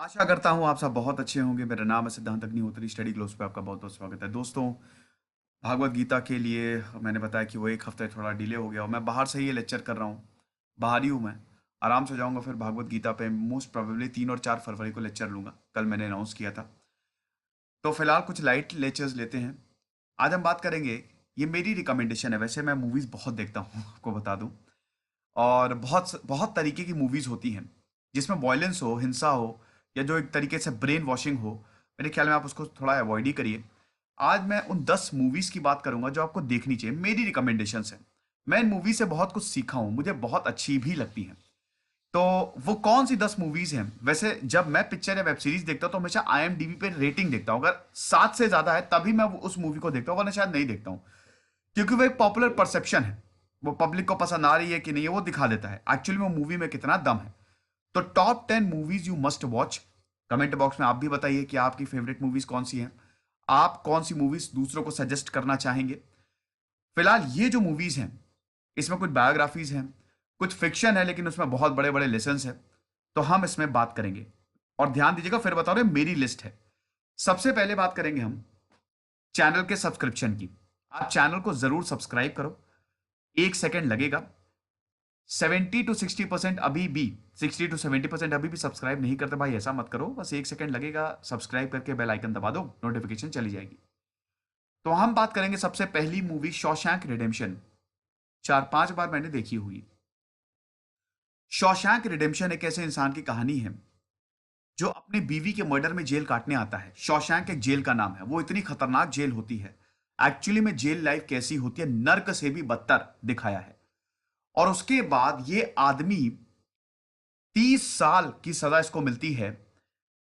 आशा करता हूँ आप सब बहुत अच्छे होंगे। मेरा नाम है सिद्धांत अग्निहोत्री। स्टडी ग्लोब्स पे आपका बहुत बहुत स्वागत है दोस्तों। भागवत गीता के लिए मैंने बताया कि वो एक हफ्ते थोड़ा डिले हो गया और मैं बाहर से ही ये लेक्चर कर रहा हूँ। बाहर ही हूँ मैं। आराम से जाऊँगा फिर भागवत गीता पे मोस्ट प्रोबेबली 3 और 4 फरवरी को लेक्चर लूँगा। कल मैंने अनाउंस किया था। तो फिलहाल कुछ लाइट लेक्चर्स लेते हैं। आज हम बात करेंगे। ये मेरी रिकमेंडेशन है, वैसे मैं मूवीज़ बहुत देखता हूँ आपको बता दूँ। और बहुत बहुत तरीके की मूवीज़ होती हैं जिसमें वॉयलेंस हो, हिंसा हो, या जो एक तरीके से ब्रेन वॉशिंग हो। मेरे ख्याल में आप उसको थोड़ा अवॉइड ही करिए। आज मैं उन 10 मूवीज़ की बात करूंगा जो आपको देखनी चाहिए। मेरी रिकमेंडेशंस हैं। मैं इन मूवी से बहुत कुछ सीखा हूं, मुझे बहुत अच्छी भी लगती हैं। तो वो कौन सी 10 मूवीज़ हैं? वैसे जब मैं पिक्चर या वेब सीरीज देखता हूं तो हमेशा IMDb पे रेटिंग देखता हूं। अगर 7 से ज़्यादा है तभी मैं उस मूवी को देखता हूं, वरना शायद नहीं देखता हूं। क्योंकि वो एक पॉपुलर परसेप्शन है। वो पब्लिक को पसंद आ रही है कि नहीं है वो दिखा देता है, एक्चुअली वो मूवी में कितना दम है। तो top 10 movies you must watch. Comment box में आप भी बताइए कि आपकी फेवरेट मूवीज कौन सी हैं। आप कौन सी मूवीज दूसरों को सजेस्ट करना चाहेंगे। फिलहाल ये जो मूवीज हैं, इसमें कुछ बायोग्राफीज हैं, कुछ फिक्शन है, लेकिन उसमें बहुत बड़े बड़े लेसन हैं। तो हम इसमें बात करेंगे। और ध्यान दीजिएगा, फिर बता रहे मेरी लिस्ट है। सबसे पहले बात करेंगे हम चैनल के सब्सक्रिप्शन की। आप चैनल को जरूर सब्सक्राइब करो। 1 सेकेंड लगेगा। 70 to 60% अभी भी, 60 to 70% अभी भी सब्सक्राइब नहीं करते भाई, ऐसा मत करो। बस 1 सेकेंड लगेगा, सब्सक्राइब करके बेल आइकन दबा दो, नोटिफिकेशन चली जाएगी। तो हम बात करेंगे सबसे पहली मूवी शॉशैंक रिडेम्पशन। 4-5 बार मैंने देखी हुई। शॉशैंक रिडेम्पशन एक ऐसे इंसान की कहानी है जो अपनी बीवी के मर्डर में जेल काटने आता है। शॉशैंक एक जेल का नाम है। वो इतनी खतरनाक जेल होती है। एक्चुअली में जेल लाइफ कैसी होती है, नर्क से भी बदतर दिखाया है। और उसके बाद ये आदमी 30 साल की सजा इसको मिलती है।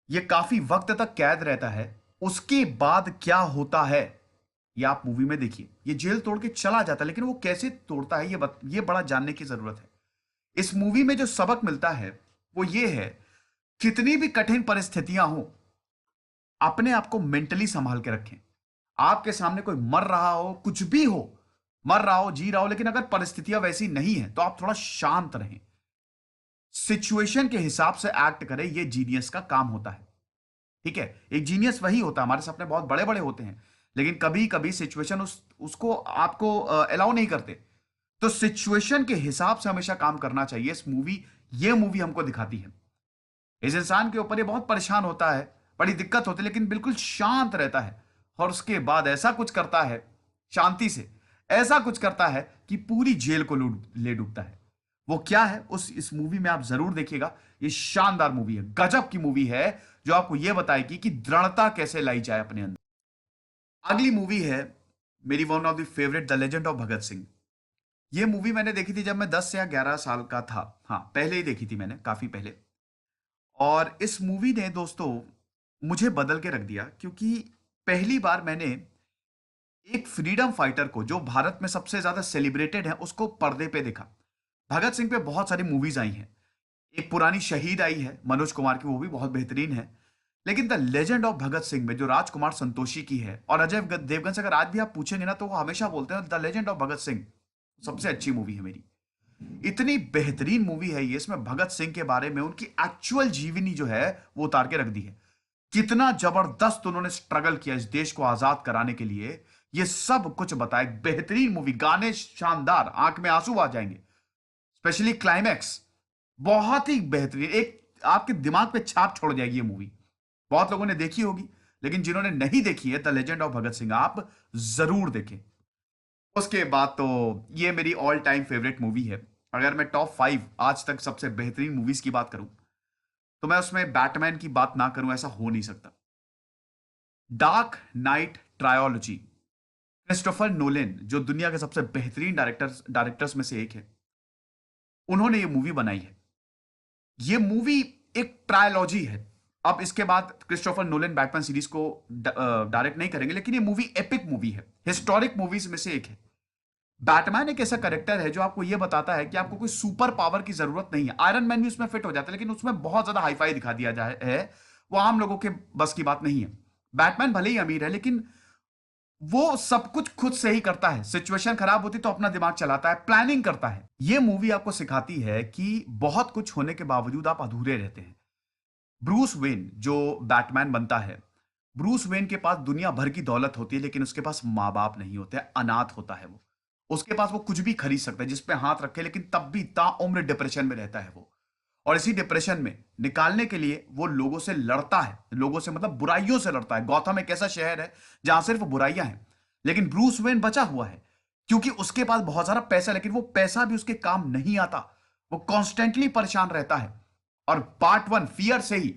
ये काफी वक्त तक कैद रहता है। उसके बाद क्या होता है ये आप मूवी में देखिए। ये जेल तोड़ के चला जाता है, लेकिन वो कैसे तोड़ता है ये बड़ा जानने की जरूरत है। इस मूवी में जो सबक मिलता है वो ये है, कितनी भी कठिन परिस्थितियां हो, अपने आप को मेंटली संभाल के रखें। आपके सामने कोई मर रहा हो, कुछ भी हो, मर रहा हो, जी रहा हो, लेकिन अगर परिस्थितियां वैसी नहीं है तो आप थोड़ा शांत रहें। सिचुएशन के हिसाब से एक्ट करें। ये जीनियस का काम होता है। ठीक है, एक जीनियस वही होता है। हमारे सपने बहुत बड़े बड़े होते हैं, लेकिन कभी कभी सिचुएशन उसको आपको अलाउ नहीं करते। तो सिचुएशन के हिसाब से हमेशा काम करना चाहिए। ये मूवी हमको दिखाती है। इस इंसान के ऊपर ये बहुत परेशान होता है, बड़ी दिक्कत होती है, लेकिन बिल्कुल शांत रहता है। और उसके बाद ऐसा कुछ करता है, शांति से ऐसा कुछ करता है कि पूरी जेल को ले डूबता है। वो क्या है उस इस मूवी में आप जरूर देखिएगा। ये शानदार मूवी है, गजब की मूवी है, जो आपको यह बताएगी कि दृढ़ता कैसे लाई जाए अपने अंदर। अगली मूवी है मेरी one of the favourite, the legend of Bhagat Singh. ये मूवी मैंने देखी थी जब मैं 10 या 11 साल का था। हाँ, पहले ही देखी थी मैंने, काफी पहले। और इस मूवी ने दोस्तों मुझे बदल के रख दिया, क्योंकि पहली बार मैंने एक फ्रीडम फाइटर को, जो भारत में सबसे ज्यादा सेलिब्रेटेड है, उसको पर्दे पे देखा। भगत सिंह पे बहुत सारी मूवीज आई हैं। एक पुरानी शहीद आई है मनोज कुमार की, वो भी बहुत बेहतरीन है। लेकिन the legend of Bhagat Singh में जो राजकुमार संतोषी की है और अजय देवगन से अगर आज भी आप पूछेंगे ना, तो वो हमेशा बोलते हैं the legend of Bhagat Singh सबसे अच्छी मूवी है मेरी। इतनी बेहतरीन मूवी है ये। इसमें भगत सिंह के बारे में उनकी एक्चुअल जीवनी जो है वो उतार के रख दी है। कितना जबरदस्त उन्होंने स्ट्रगल किया इस देश को आजाद कराने के लिए, ये सब कुछ बताए। बेहतरीन मूवी, गाने शानदार, आंख में आंसू आ जाएंगे। स्पेशली क्लाइमैक्स बहुत ही बेहतरीन, एक आपके दिमाग पे छाप छोड़ जाएगी ये मूवी। बहुत लोगों ने देखी होगी, लेकिन जिन्होंने नहीं देखी है the legend of Bhagat Singh, आप जरूर देखें। उसके बाद तो ये मेरी ऑल टाइम फेवरेट मूवी है। अगर मैं टॉप 5 आज तक सबसे बेहतरीन मूवीज की बात करूं, तो मैं उसमें बैटमैन की बात ना करूं ऐसा हो नहीं सकता। Dark night trilogy, Christopher Nolan, जो दुनिया के सबसे बेहतरीन डायरेक्टर्स में से एक है, उन्होंने ये मूवी बनाई है। ये मूवी एक ट्रायोलॉजी है। अब इसके बाद क्रिस्टोफर नोलन बैटमैन सीरीज को डायरेक्ट नहीं करेंगे, लेकिन ये मूवी एपिक मूवी है, हिस्टोरिक मूवीज में से एक है। बैटमैन एक ऐसा करेक्टर है जो आपको यह बताता है कि आपको कोई सुपर पावर की जरूरत नहीं है। आयरन मैन भी उसमें फिट हो जाता है, लेकिन उसमें बहुत ज्यादा हाईफाई दिखा दिया जाए है। वो आम लोगों के बस की बात नहीं है। बैटमैन भले ही अमीर है, लेकिन वो सब कुछ खुद से ही करता है। सिचुएशन खराब होती तो अपना दिमाग चलाता है, प्लानिंग करता है। ये मूवी आपको सिखाती है कि बहुत कुछ होने के बावजूद आप अधूरे रहते हैं। ब्रूस वेन जो बैटमैन बनता है, ब्रूस वेन के पास दुनिया भर की दौलत होती है, लेकिन उसके पास माँ बाप नहीं होते, अनाथ होता है वो। उसके पास वो कुछ भी खरीद सकता है जिस पे हाथ रखे, लेकिन तब भी ताउम्र डिप्रेशन में रहता है वो। और इसी डिप्रेशन में निकालने के लिए वो लोगों से लड़ता है, लोगों से मतलब बुराइयों से लड़ता है। गौथम एक ऐसा शहर है जहां सिर्फ बुराइयां हैं, लेकिन ब्रूस वेन बचा हुआ है क्योंकि उसके पास बहुत सारा पैसा, लेकिन वो पैसा भी उसके काम नहीं आता। वो कॉन्स्टेंटली परेशान रहता है। और पार्ट वन फियर से ही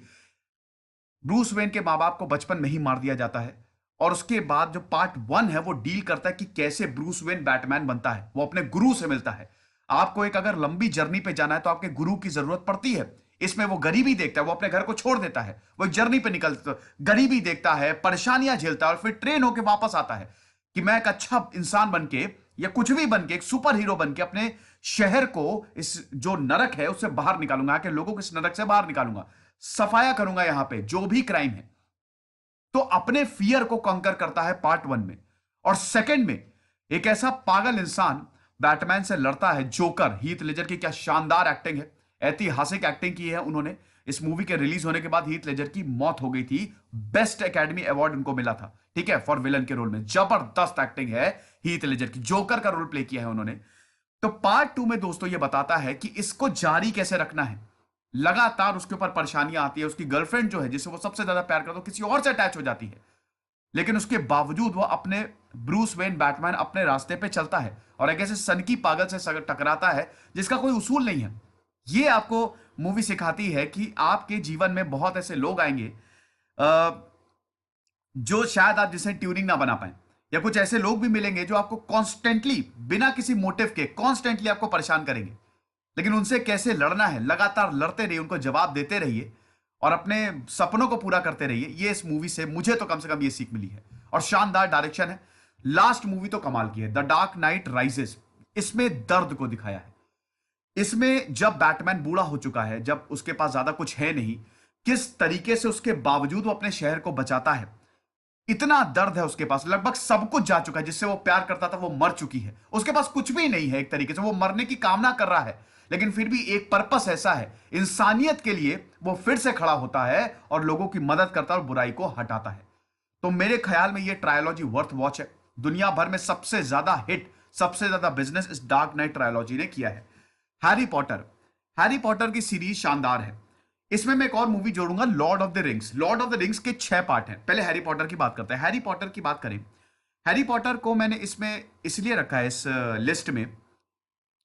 ब्रूस वेन के माँ बाप को बचपन में ही मार दिया जाता है। और उसके बाद जो पार्ट वन है वो डील करता है कि कैसे ब्रूस वेन बैटमैन बनता है। वो अपने गुरु से मिलता है। आपको एक अगर लंबी जर्नी पे जाना है तो आपके गुरु की जरूरत पड़ती है। इसमें वो गरीबी देखता है, वो अपने घर को छोड़ देता है, वो एक जर्नी पे निकलता, गरीबी देखता है, परेशानियां झेलता है और फिर ट्रेन होकर वापस आता है कि मैं एक अच्छा इंसान बन के या कुछ भी बन के, एक सुपर हीरो बन के अपने शहर को, इस जो नरक है उससे बाहर निकालूंगा, आके लोगों को इस नरक से बाहर निकालूंगा, सफाया करूंगा यहां पे जो भी क्राइम है। तो अपने फियर को कंकर करता है पार्ट वन में। और सेकंड में एक ऐसा पागल इंसान बैटमैन से लड़ता है, जोकर। हीथ लेजर की क्या शानदार एक्टिंग है, ऐतिहासिक एक्टिंग की है उन्होंने। इस मूवी के रिलीज होने के बाद हीथ लेजर की मौत हो गई थी। बेस्ट एकेडमी अवार्ड उनको मिला था, ठीक है, फॉर विलन के रोल में। जबरदस्त एक्टिंग है हीथ लेजर की, जोकर का रोल प्ले किया है उन्होंने। तो पार्ट टू में दोस्तों ये बताता है कि इसको जारी कैसे रखना है। लगातार उसके ऊपर परेशानियां आती है। उसकी गर्लफ्रेंड जो है, जिससे वो सबसे ज्यादा प्यार करता है, किसी और से अटैच हो जाती है। लेकिन उसके बावजूद वो अपने ब्रूस वेन बैटमैन अपने रास्ते पे चलता है और एक ऐसे सनकी पागल से टकराता है जिसका कोई उसूल नहीं है। ये आपको मूवी सिखाती है कि आपके जीवन में बहुत ऐसे लोग आएंगे जो शायद आप जिसे ट्यूनिंग ना बना पाए, या कुछ ऐसे लोग भी मिलेंगे जो आपको कॉन्स्टेंटली बिना किसी मोटिव के कॉन्स्टेंटली आपको परेशान करेंगे। लेकिन उनसे कैसे लड़ना है, लगातार लड़ते रहिए, उनको जवाब देते रहिए और अपने सपनों को पूरा करते रहिए। ये इस मूवी से मुझे तो कम से कम ये सीख मिली है। और शानदार डायरेक्शन है। लास्ट मूवी तो कमाल की है, द डार्क नाइट राइजेस। इसमें दर्द को दिखाया है। इसमें जब बैटमैन बूढ़ा हो चुका है, जब उसके पास ज्यादा कुछ है नहीं, किस तरीके से उसके बावजूद वो अपने शहर को बचाता है। इतना दर्द है उसके पास, लगभग सब कुछ जा चुका है। जिससे वो प्यार करता था वो मर चुकी है, उसके पास कुछ भी नहीं है। एक तरीके से वो मरने की कामना कर रहा है, लेकिन फिर भी एक पर्पस ऐसा है इंसानियत के लिए, वो फिर से खड़ा होता है और लोगों की मदद करता है और बुराई को हटाता है। तो मेरे ख्याल में ये ट्रायोलॉजी वर्थ वॉच है। दुनिया भर में सबसे ज्यादा हिट, सबसे ज्यादा बिजनेस इस डार्क नाइट ट्रायोलॉजी ने किया है। हैरी पॉटर, हैरी पॉटर की सीरीज शानदार है। इसमें मैं एक और मूवी जोड़ूंगा, Lord of the rings. Lord of the rings के 6 पार्ट हैं। पहले हैरी पॉटर की बात करते हैं। हैरी पॉटर की बात करें, हैरी पॉटर को मैंने इसमें इसलिए रखा है इस लिस्ट में,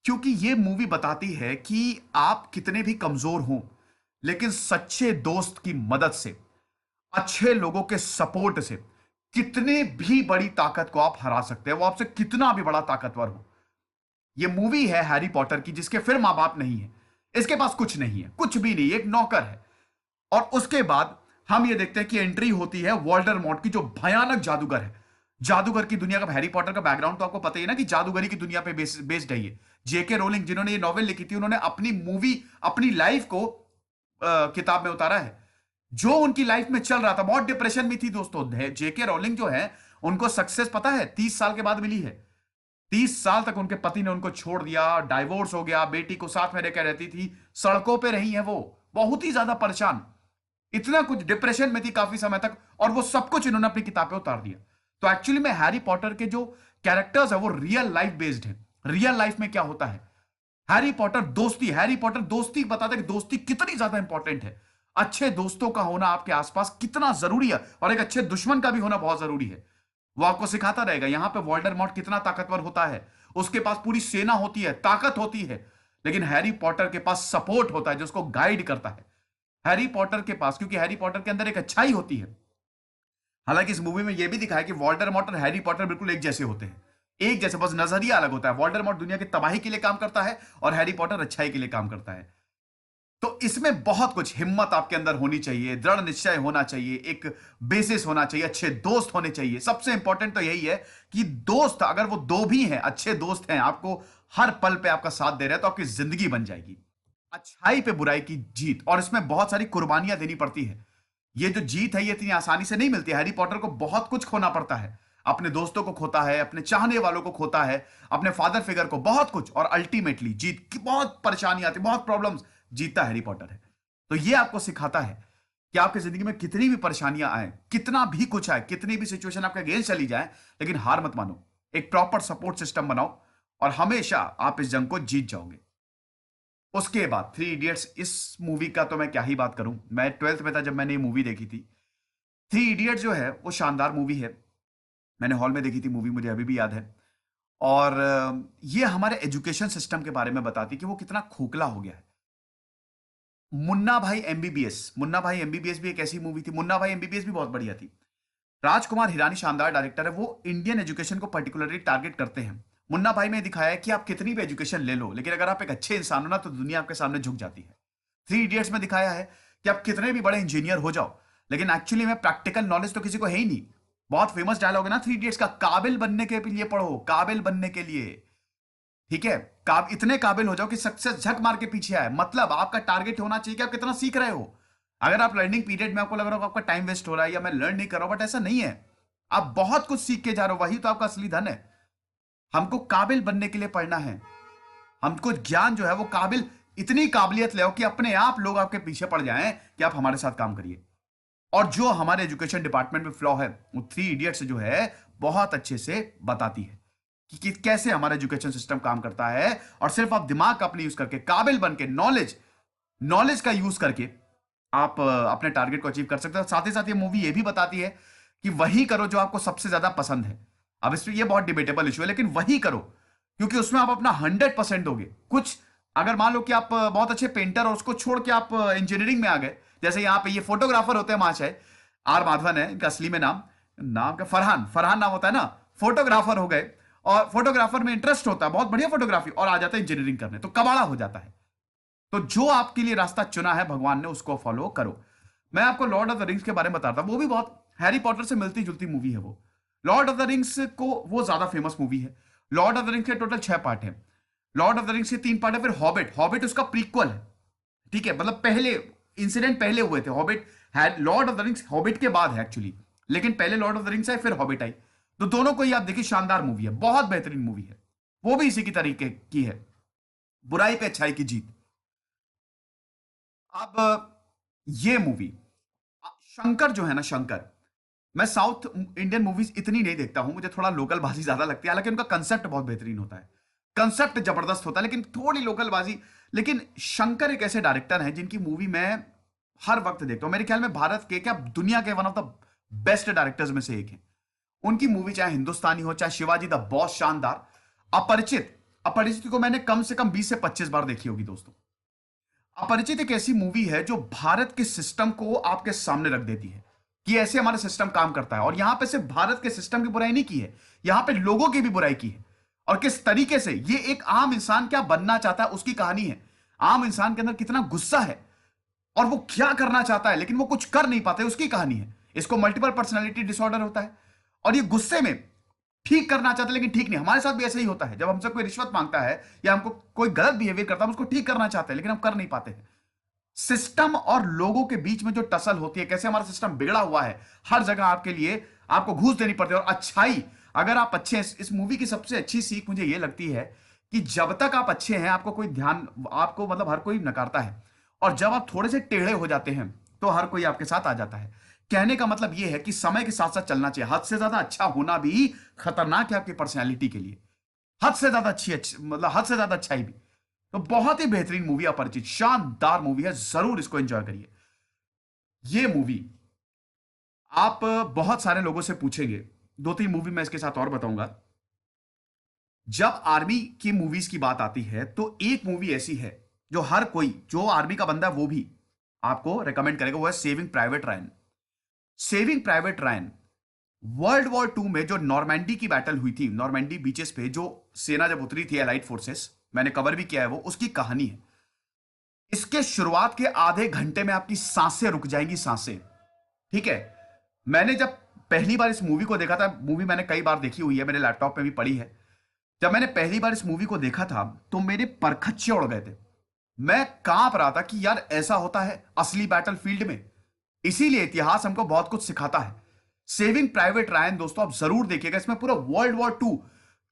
क्योंकि ये मूवी बताती है कि आप कितने भी कमजोर हों, लेकिन सच्चे दोस्त की मदद से, अच्छे लोगों के सपोर्ट से कितने भी बड़ी ताकत को आप हरा सकते हैं, वो आपसे कितना भी बड़ा ताकतवर हो। ये मूवी है हैरी पॉटर की, जिसके फिर मां बाप नहीं है, इसके पास कुछ नहीं है, कुछ भी नहीं, एक नौकर है। और उसके बाद हम ये देखते हैं कि एंट्री होती है वोल्डेमॉर्ट की, जो भयानक जादूगर है। जादूगर की दुनिया का, हैरी पॉटर का बैकग्राउंड तो आपको पता ही है ना कि जादूगरी की दुनिया पे बेस्ड है ये। जेके रोलिंग जिन्होंने ये नॉवेल लिखी थी, उन्होंने अपनी मूवी, अपनी लाइफ को किताब में उतारा है। जो उनकी लाइफ में चल रहा था, बहुत डिप्रेशन में थी दोस्तों। जेके रोलिंग जो है, उनको सक्सेस पता है 30 साल के बाद मिली है। 30 साल तक उनके पति ने उनको छोड़ दिया, डाइवोर्स हो गया, बेटी को साथ में रहकर रहती थी, सड़कों पे रही है वो, बहुत ही ज्यादा परेशान, इतना कुछ डिप्रेशन में थी काफी समय तक। और वो सब कुछ इन्होंने अपनी किताब पे उतार दिया। तो एक्चुअली में हैरी पॉटर के जो कैरेक्टर्स है वो रियल लाइफ बेस्ड है। रियल लाइफ में क्या होता है, हैरी पॉटर दोस्ती, हैरी पॉटर दोस्ती बताता है कि दोस्ती कितनी ज्यादा इंपॉर्टेंट है। अच्छे दोस्तों का होना आपके आसपास कितना जरूरी है, और एक अच्छे दुश्मन का भी होना बहुत जरूरी है। वो आपको सिखाता रहेगा। यहां पे वोल्डेमॉर्ट कितना ताकतवर होता है, उसके पास पूरी सेना होती है, ताकत होती है, लेकिन हैरी पॉटर के पास सपोर्ट होता है जो उसको गाइड करता है। हैरी पॉटर के पास, क्योंकि हैरी पॉटर के अंदर एक अच्छाई होती है। हालांकि इस मूवी में यह भी दिखाया कि वोल्डेमॉर्ट और हैरी पॉटर बिल्कुल एक जैसे होते हैं, एक जैसे, बस नजरिया अलग होता है। वोल्डेमॉर्ट दुनिया की तबाही के लिए काम करता है और हैरी पॉटर अच्छाई के लिए काम करता है। तो इसमें बहुत कुछ, हिम्मत आपके अंदर होनी चाहिए, दृढ़ निश्चय होना चाहिए, एक बेसिस होना चाहिए, अच्छे दोस्त होने चाहिए। सबसे इंपॉर्टेंट तो यही है कि दोस्त, अगर वो दो भी हैं, अच्छे दोस्त हैं, आपको हर पल पे आपका साथ दे रहे हैं, तो आपकी जिंदगी बन जाएगी। अच्छाई पे बुराई की जीत, और इसमें बहुत सारी कुर्बानियां देनी पड़ती है। ये जो जीत है ये इतनी आसानी से नहीं मिलती। हैरी पॉटर को बहुत कुछ खोना पड़ता है, अपने दोस्तों को खोता है, अपने चाहने वालों को खोता है, अपने फादर फिगर को, बहुत कुछ। और अल्टीमेटली जीत की बहुत परेशानी आती है, बहुत प्रॉब्लम्स, जीतता हैरी पॉटर है। तो ये आपको सिखाता है कि आपकी जिंदगी में कितनी भी परेशानियां आए, कितना भी कुछ आए, कितनी भी सिचुएशन आपके अगेंस्ट चली जाए, लेकिन हार मत मानो। एक प्रॉपर सपोर्ट सिस्टम बनाओ और हमेशा आप इस जंग को जीत जाओगे। उसके बाद थ्री इडियट्स, इस मूवी का तो मैं क्या ही बात करूं। मैं 12th में था जब मैंने ये मूवी देखी थी। थ्री इडियट्स जो है वो शानदार मूवी है। मैंने हॉल में देखी थी मूवी, मुझे अभी भी याद है। और ये हमारे एजुकेशन सिस्टम के बारे में बताती है कि वो कितना खोखला हो गया है। मुन्ना भाई एमबीबीएस, मुन्ना भाई एमबीबीएस भी एक ऐसी मूवी थी। मुन्ना भाई एमबीबीएस भी बहुत बढ़िया थी। राजकुमार हिरानी शानदार डायरेक्टर है, वो इंडियन एजुकेशन को पर्टिकुलरली टारगेट करते हैं। मुन्ना भाई में दिखाया है कि आप कितनी भी एजुकेशन ले लो, लेकिन अगर आप एक अच्छे इंसान हो ना, तो दुनिया आपके सामने झुक जाती है। थ्री इडियट्स में दिखाया है कि आप कितने भी बड़े इंजीनियर हो जाओ, लेकिन एक्चुअली में प्रैक्टिकल नॉलेज तो किसी को है ही नहीं। बहुत फेमस डायलॉग है ना थ्री इडियट्स का, काबिल बनने के लिए पढ़ो, काबिल बनने के लिए। ठीक है, इतने काबिल हो जाओ कि सक्सेस झक मार के पीछे आए। मतलब आपका टारगेट होना चाहिए कि आप कितना सीख रहे हो। अगर आप लर्निंग पीरियड में आपको लग रहा हो आपका टाइम वेस्ट हो रहा है या मैं लर्न नहीं कर रहा हूं, बट ऐसा नहीं है। आप बहुत कुछ सीख के जा रहे हो, वही तो आपका असली धन है। हमको काबिल बनने के लिए पढ़ना है। हमको ज्ञान जो है वो काबिल, इतनी काबिलियत ले आओ कि अपने आप लोग आपके पीछे पड़ जाएं कि आप हमारे साथ काम करिए। और जो हमारे एजुकेशन डिपार्टमेंट में फ्लॉ है, वो थ्री इडियट्स जो है बहुत अच्छे से बताती है कि कैसे हमारा एजुकेशन सिस्टम काम करता है। और सिर्फ आप दिमाग का अपने यूज करके, काबिल बन के, नॉलेज नॉलेज का यूज करके आप अपने टारगेट को अचीव कर सकते हो। साथ ही साथ ये मूवी ये भी बताती है कि वही करो जो आपको सबसे ज्यादा पसंद है। अब इसमें ये बहुत डिबेटेबल इशू है, लेकिन वही करो क्योंकि उसमें आप अपना 100% दोगे। कुछ अगर मान लो कि आप बहुत अच्छे पेंटर और उसको छोड़ के आप इंजीनियरिंग में आ गए, जैसे यहाँ पे ये फोटोग्राफर होते हैं महाशय, आर माधवन है इनका असली में नाम, नाम क्या, फरहान, फरहान नाम होता है ना। फोटोग्राफर हो गए और फोटोग्राफर में इंटरेस्ट होता है, बहुत बढ़िया फोटोग्राफी, और आ जाता है इंजीनियरिंग करने, तो कबाड़ा हो जाता है। तो जो आपके लिए रास्ता चुना है भगवान ने, उसको फॉलो करो। मैं आपको लॉर्ड ऑफ द रिंग्स के बारे में बताता हूं, वो भी बहुत हैरी पॉटर से मिलती जुलती मूवी है वो। लॉर्ड ऑफ द रिंग्स को वो ज्यादा फेमस मूवी है। लॉर्ड ऑफ द रिंग्स के टोटल 6 पार्ट है। लॉर्ड ऑफ द रिंग्स के 3 पार्ट है। फिर हॉबिट, हॉबिट उसका प्रीक्वल है। ठीक है, मतलब पहले इंसिडेंट पहले हुए थे। हॉबिट है, Lord of the rings hobbit के बाद है एक्चुअली, लेकिन पहले लॉर्ड ऑफ द रिंग्स है फिर हॉबिट आई। तो दोनों को ही आप देखिए, शानदार मूवी है, बहुत बेहतरीन मूवी है। वो भी इसी की तरीके की है, बुराई पे अच्छाई की जीत। अब ये मूवी, शंकर जो है ना, शंकर, मैं साउथ इंडियन मूवीज इतनी नहीं देखता हूं, मुझे थोड़ा लोकल बाजी ज्यादा लगती है। हालांकि उनका कंसेप्ट बहुत बेहतरीन होता है, कंसेप्ट जबरदस्त होता है, लेकिन थोड़ी लोकल बाजी। लेकिन शंकर एक ऐसे डायरेक्टर हैं जिनकी मूवी मैं हर वक्त देखता हूं। मेरे ख्याल में भारत के, क्या दुनिया के, one of the best directors में से एक है। उनकी मूवी चाहे हिंदुस्तानी हो, चाहे शिवाजी द बॉस शानदार, अपरिचित, अपरिचित को मैंने कम से कम 20 से 25 बार देखी होगी दोस्तों। अपरिचित एक ऐसी मूवी है जो भारत के सिस्टम को आपके सामने रख देती है कि ऐसे हमारा सिस्टम काम करता है। और यहां पे सिर्फ भारत के सिस्टम की बुराई नहीं की है, यहां पे लोगों की भी बुराई की है। और किस तरीके से ये एक आम इंसान क्या बनना चाहता है उसकी कहानी है। आम इंसान के अंदर कितना गुस्सा है और वो क्या करना चाहता है लेकिन वो कुछ कर नहीं पाते, उसकी कहानी है। इसको मल्टीपल पर्सनैलिटी डिसऑर्डर होता है और ये गुस्से में ठीक करना चाहते लेकिन ठीक नहीं। हमारे साथ भी ऐसा ही होता है, जब हमसे कोई रिश्वत मांगता है या हमको कोई गलत बिहेवियर करता है, हम उसको ठीक करना चाहते हैं लेकिन हम कर नहीं पाते हैं। सिस्टम और लोगों के बीच में जो टसल होती है, कैसे हमारा सिस्टम बिगड़ा हुआ है, हर जगह आपके लिए आपको घूस देनी पड़ती है। और अच्छाई, अगर आप अच्छे हैं, इस मूवी की सबसे अच्छी सीख मुझे यह लगती है कि जब तक आप अच्छे हैं आपको कोई ध्यान, आपको मतलब हर कोई नकारता है, और जब आप थोड़े से टेढ़े हो जाते हैं तो हर कोई आपके साथ आ जाता है। कहने का मतलब यह है कि समय के साथ साथ चलना चाहिए। हद से ज्यादा अच्छा होना भी खतरनाक है आपकी पर्सनैलिटी के लिए। हद से ज्यादा मतलब हद से ज्यादा अच्छाई भी। तो बहुत ही बेहतरीन मूवी अपरिचित, शानदार मूवी है, जरूर इसको एंजॉय करिए। ये मूवी आप बहुत सारे लोगों से पूछेंगे, 2-3 मूवी मैं इसके साथ और बताऊंगा। जब आर्मी की मूवीज की बात आती है तो एक मूवी ऐसी है जो हर कोई जो आर्मी का बंदा है वो भी आपको रेकमेंड करेगा, वो है saving private Ryan. Saving private Ryan world war 2 में जो नॉर्मैंडी की बैटल हुई थी, नॉर्मैंडी बीचेस पे जो सेना जब उतरी थी, एलाइड फोर्सेस, मैंने कवर भी किया है वो, उसकी कहानी है। इसके शुरुआत के आधे घंटे में आपकी सांसें रुक जाएंगी, सांसें। ठीक है, मैंने जब पहली बार इस मूवी को देखा था, मूवी मैंने कई बार देखी हुई है, मेरे लैपटॉप पे भी पड़ी है। जब मैंने पहली बार इस मूवी को देखा था तो मेरे परखच्चे उड़ गए थे। मैं कांप रहा था कि यार ऐसा होता है असली बैटल फील्ड में। इसीलिए इतिहास हमको बहुत कुछ सिखाता है। सेविंग प्राइवेट रायन दोस्तों आप जरूर देखिएगा। इसमें पूरा वर्ल्ड वॉर 2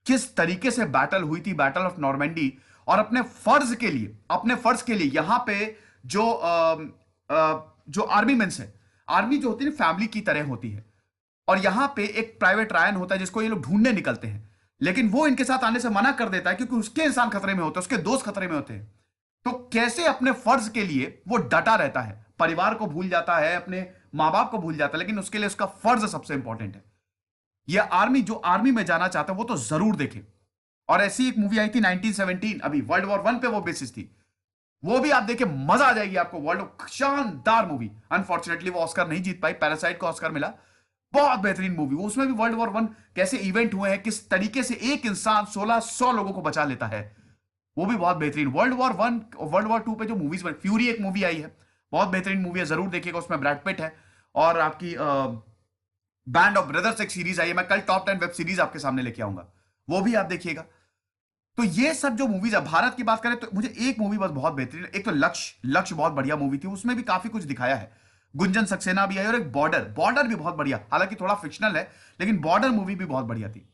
किस तरीके से बैटल हुई थी, बैटल ऑफ नॉर्मैंडी, और अपने फर्ज के लिए, अपने फर्ज के लिए यहां पे जो जो आर्मी मेंस है, आर्मी जो होती है फैमिली की तरह होती है, और यहां पे एक प्राइवेट रायन होता है जिसको ये लोग ढूंढने निकलते हैं, लेकिन वो इनके साथ आने से मना कर देता है क्योंकि उसके इंसान खतरे में होते हैं, उसके दोस्त खतरे में होते हैं। तो कैसे अपने फर्ज के लिए वो डटा रहता है, परिवार को भूल जाता है, अपने माँ बाप को भूल जाता है, लेकिन उसके लिए उसका फर्ज सबसे इंपॉर्टेंट है। ये आर्मी, जो आर्मी में जाना चाहता है वो तो जरूर देखे। और ऐसी एक मूवी आई थी 1917, अभी वर्ल्ड वॉर वन पे वो बेसिस थी, वो भी आप देखे मजा आ जाएगी आपको। वर्ल्ड शानदार मूवी, अनफॉर्चुनेटली वो ऑस्कर नहीं जीत पाई, पैरासाइट को ऑस्कर मिला। बहुत बेहतरीन मूवी, वो उसमें भी वर्ल्ड वॉर वन कैसे इवेंट हुए हैं, किस तरीके से एक इंसान 1600 लोगों को बचा लेता है, वो भी बहुत बेहतरीन। World war one, world war two पे जो मूवीज बनी, फ्यूरी एक मूवी आई है, बहुत बेहतरीन मूवी है, जरूर देखिएगा। उसमें ब्रैड पिट है, और आपकी बैंड ऑफ ब्रदर्स एक सीरीज आई है, मैं कल टॉप 10 वेब सीरीज आपके सामने लेके आऊंगा, वो भी आप देखिएगा। तो ये सब जो मूवीज है, भारत की बात करें तो मुझे एक मूवी बस बहुत बेहतरीन, एक तो लक्ष्य, लक्ष्य बहुत बढ़िया मूवी थी, उसमें भी काफी कुछ दिखाया है, गुंजन सक्सेना भी आई, और एक बॉर्डर, बॉर्डर भी बहुत बढ़िया, हालांकि थोड़ा फिक्शनल है, लेकिन बॉर्डर मूवी भी बहुत बढ़िया थी।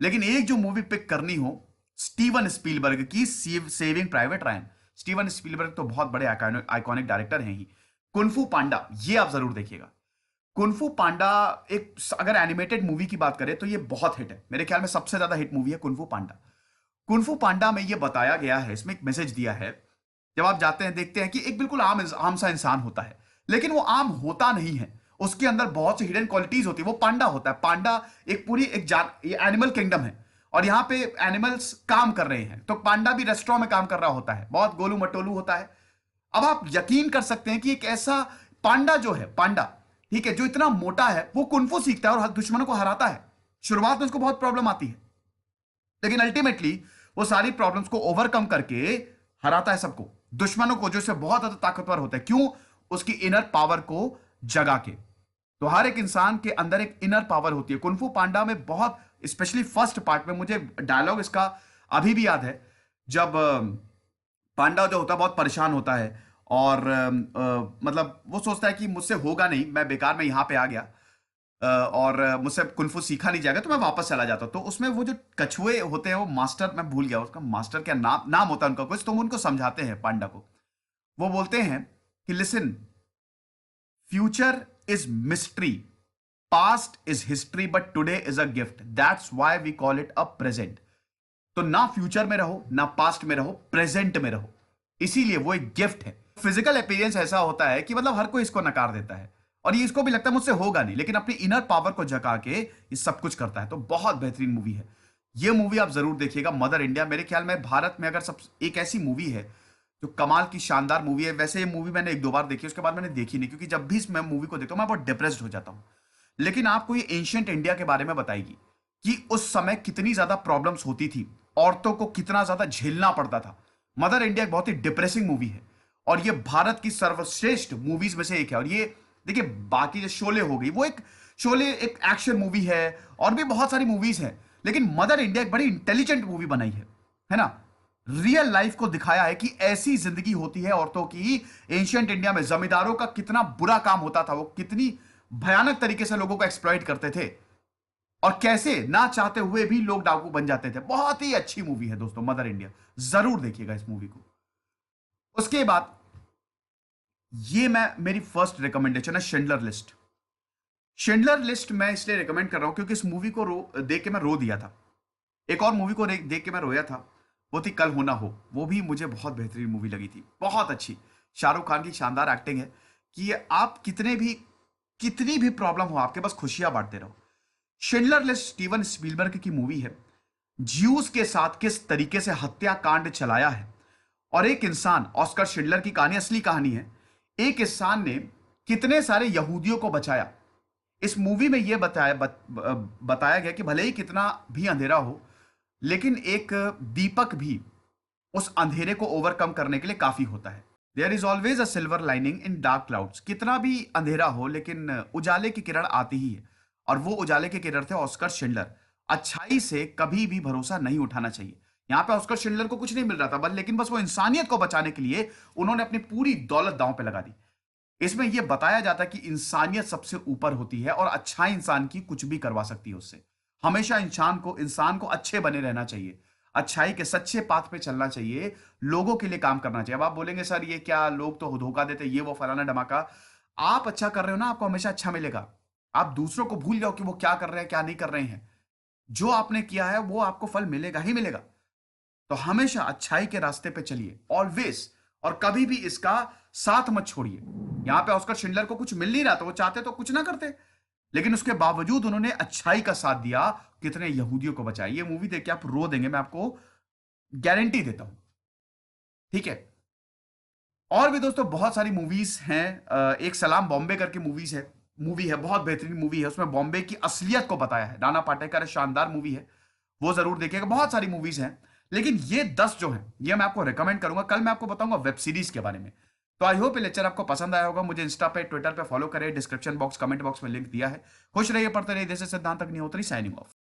लेकिन एक जो मूवी पिक करनी हो, स्टीवन स्पीलबर्ग की saving private Ryan. Steven Spielberg तो बहुत बड़े आइकॉनिक डायरेक्टर हैं ही। कुनफू पांडा, ये आप जरूर देखिएगा। कुनफू पांडा एक, अगर एनिमेटेड मूवी की बात करें तो ये बहुत हिट है, मेरे ख्याल में सबसे ज्यादा हिट मूवी है कुनफू पांडा। कुनफू पांडा में ये बताया गया है, इसमें एक मैसेज दिया है, जब आप जाते हैं देखते हैं कि एक बिल्कुल आम सा इंसान होता है, लेकिन वो आम होता नहीं है, उसके अंदर बहुत सी हिडन क्वालिटीज होती है, वो पांडा होता है। पांडा एक पूरी एक जान, ये एनिमल किंगडम है, और यहाँ पे एनिमल्स काम कर रहे हैं, तो पांडा भी रेस्टोरेंट में काम कर रहा होता है, बहुत गोलू मटोलू होता है। अब आप यकीन कर सकते हैं कि एक ऐसा पांडा जो है, पांडा ठीक है, जो इतना मोटा है, वो कुनफू सीखता है और दुश्मनों को हराता है। शुरुआत में उसको बहुत प्रॉब्लम आती है, लेकिन अल्टीमेटली वो सारी प्रॉब्लम्स को ओवरकम करके हराता है सबको, दुश्मनों को, जो से बहुत ज्यादा ताकतवर होता है। क्यों? उसकी इनर पावर को जगा के। तो हर एक इंसान के अंदर एक इनर पावर होती है। कुनफू पांडा में बहुत, स्पेशली फर्स्ट पार्ट में, मुझे डायलॉग इसका अभी भी याद है, जब पांडा जो होता है बहुत परेशान होता है, और मतलब वो सोचता है कि मुझसे होगा नहीं, मैं बेकार में यहां पे आ गया, और मुझसे कुनफू सीखा नहीं जाएगा, तो मैं वापस चला जाता हूं। तो उसमें वो जो कछुए होते हैं, वो मास्टर, मैं भूल गया उसका मास्टर क्या नाम होता है उनका कुछ, तो वो उनको समझाते हैं पांडा को। वो बोलते हैं कि listen, future is mystery, past is history, but today is a gift, that's why we call it a present. तो ना फ्यूचर में रहो, ना पास्ट में रहो, प्रेजेंट में रहो, इसीलिए वो एक गिफ्ट है। फिजिकल अपीयरेंस ऐसा होता है कि मतलब हर कोई इसको नकार देता है, और ये इसको भी लगता है मुझसे होगा नहीं, लेकिन अपनी इनर पावर को जगा के ये सब कुछ करता है। तो बहुत बेहतरीन मूवी है, ये मूवी आप जरूर देखिएगा, मदर इंडिया। मेरे ख्याल में भारत में अगर सब एक ऐसी मूवी है जो कमाल की शानदार मूवी है। वैसे ये मूवी मैंने एक दो बार देखी, उसके बाद मैंने देखी नहीं, क्योंकि जब भी मैं मूवी को देखता हूं मैं बहुत डिप्रेस्ड हो जाता हूं। लेकिन आपको ये एंशियंट इंडिया के बारे में बताएगी कि उस समय कितनी ज्यादा प्रॉब्लम्स होती थी, औरतों को कितना ज्यादा झेलना पड़ता था। मदर इंडिया एक बहुत ही डिप्रेसिंग मूवी है, और ये भारत की सर्वश्रेष्ठ मूवीज में से एक है। और ये देखिए, बाकी जो शोले हो गई, वो एक शोले एक एक्शन मूवी है, और भी बहुत सारी मूवीज हैं, लेकिन मदर इंडिया एक बड़ी इंटेलिजेंट मूवी बनाई है ना। रियल लाइफ को दिखाया है कि ऐसी जिंदगी होती है औरतों की। एंशियंट इंडिया में जमींदारों का कितना बुरा काम होता था, वो कितनी भयानक तरीके से लोगों को एक्सप्लॉइट करते थे, और कैसे ना चाहते हुए भी लोग डाकू बन जाते थे। बहुत ही अच्छी मूवी है दोस्तों मदर इंडिया, जरूर देखिएगा इस मूवी को। उसके बाद ये मेरी फर्स्ट रिकमेंडेशन है शिंडलर लिस्ट। शिंडलर लिस्ट मैं इसलिए रिकमेंड कर रहा हूं क्योंकि इस मूवी को देख के मैं रो दिया था। एक और मूवी को देख के मैं रोया था, वो थी कल हो ना हो। वो भी मुझे बहुत बेहतरीन मूवी लगी थी, बहुत अच्छी। शाहरुख खान की शानदार एक्टिंग है कि आप कितनी भी प्रॉब्लम हो आपके, बस खुशियां बांटते रहो। शिंडलर लिस्ट स्टीवन स्पीलबर्ग की मूवी है, ज्यूस के साथ किस तरीके से हत्याकांड चलाया है। और एक इंसान, ऑस्कर शिंडलर की कहानी असली कहानी है, एक इंसान ने कितने सारे यहूदियों को बचाया। इस मूवी में यह बताया गया कि भले ही कितना भी अंधेरा हो, लेकिन एक दीपक भी उस अंधेरे को ओवरकम करने के लिए काफी होता है। There is always a silver lining in dark clouds. कितना भी अंधेरा हो, लेकिन उजाले की किरण आती ही है, और वो उजाले की किरण थे ऑस्कर शिंडलर। अच्छाई से कभी भी भरोसा नहीं उठाना चाहिए। यहां पे ऑस्कर शिंडलर को कुछ नहीं मिल रहा था, लेकिन बस वो इंसानियत को बचाने के लिए उन्होंने अपनी पूरी दौलत दांव पे लगा दी। इसमें यह बताया जाता है कि इंसानियत सबसे ऊपर होती है, और अच्छा इंसान की कुछ भी करवा सकती है उससे। हमेशा इंसान को अच्छे बने रहना चाहिए, अच्छाई के सच्चे पाथ पे चलना चाहिए, लोगों के लिए काम करना चाहिए। अब आप बोलेंगे सर ये क्या, लोग तो धोखा देते, ये वो फलाना धमाका। आप अच्छा कर रहे हो ना, आपको हमेशा अच्छा मिलेगा। आप दूसरों को भूल जाओ कि वो क्या कर रहे हैं, क्या नहीं कर रहे हैं। जो आपने किया है वो आपको फल मिलेगा ही मिलेगा। तो हमेशा अच्छाई के रास्ते पे चलिए, ऑलवेज। और कभी भी इसका साथ मत छोड़िए। यहां पे ऑस्कर शिंडलर को कुछ मिल नहीं रहा था, वो चाहते तो कुछ ना करते, लेकिन उसके बावजूद उन्होंने अच्छाई का साथ दिया, कितने यहूदियों को बचाया। ये मूवी देख के आप रो देंगे, मैं आपको गारंटी देता हूं। ठीक है। और भी दोस्तों बहुत सारी मूवीज हैं। एक सलाम बॉम्बे करके मूवी है, बहुत बेहतरीन मूवी है। उसमें बॉम्बे की असलियत को बताया है, नाना पाटेकर है, शानदार मूवी है, वो जरूर देखिएगा। बहुत सारी मूवीज हैं, लेकिन ये 10 जो हैं ये मैं आपको रिकमेंड करूंगा। कल मैं आपको बताऊंगा वेब सीरीज के बारे में। तो आई होप ये लेक्चर आपको पसंद आया होगा। मुझे इंस्टा पे, ट्विटर पे फॉलो करें, डिस्क्रिप्शन बॉक्स, कमेंट बॉक्स में लिंक दिया है। खुश रहिए, पढ़ते रहिए। जैसे सिद्धांत अग्निहोत्री, साइनिंग ऑफ।